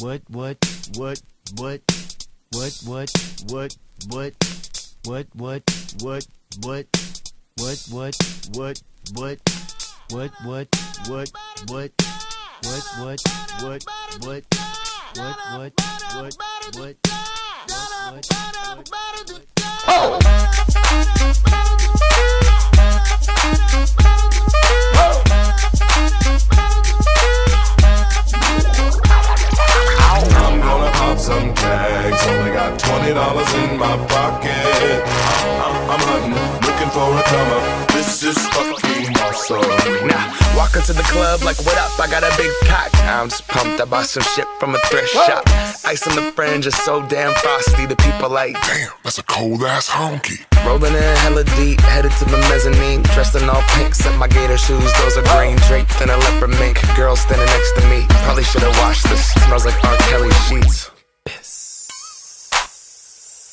What? I'm gonna pop some tags, only got $20 in my pocket. I'm hunting, looking for a come up. This is fucking awesome. Now, walk into the club like, what up? I got a big cock. I'm just pumped, I bought some shit from a thrift shop. Ice on the fringe is so damn frosty. The people like, Damn, that's a cold ass honky. rolling in hella deep, headed to the mezzanine. Dressed in all pink, set my gator shoes. Those are green, draped in a leopard mink. Girl standing next to me, probably should've washed this. Smells like R. Kelly sheets.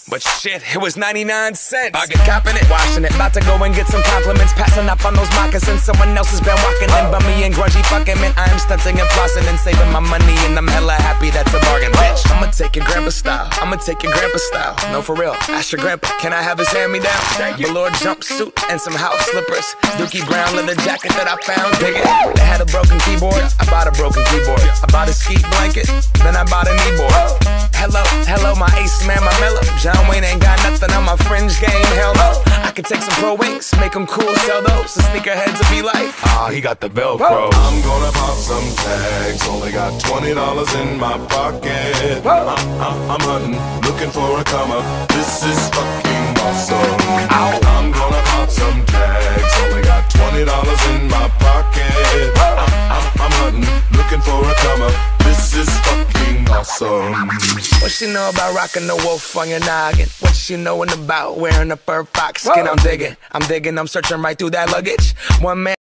But shit, it was 99 cents. I get copping it, washing it. About to go and get some compliments. Passing up on those moccasins. Someone else has been walking in. Bummy and grungy fucking man. I am stunting and flossing and saving my money. And I'm hella happy that's a bargain, bitch. I'ma take your grandpa style. I'ma take your grandpa style. No, for real. Ask your grandpa, can I have his hand-me-down? Velour jumpsuit and some house slippers. Dookie brown leather jacket that I found. Dig it. They had a broken keyboard. I bought a broken keyboard. I bought a ski blanket. Then I bought a kneeboard. Hello, my ace man, my mellow. John Wayne ain't got nothing on my fringe game, hell no. I could take some pro wings, make them cool, sell those. The sneakerheads will be like, he got the Velcro. I'm gonna pop some tags, only got $20 in my pocket. I'm hunting, looking for a come up. This is fucking awesome. I'm gonna pop some tags, only got $20 in my pocket. I'm hunting, looking for a come up. This is fucking awesome. What she know about rocking the wolf on your noggin? What she knowin' about wearing a fur fox skin? I'm digging, I'm searching right through that luggage. One man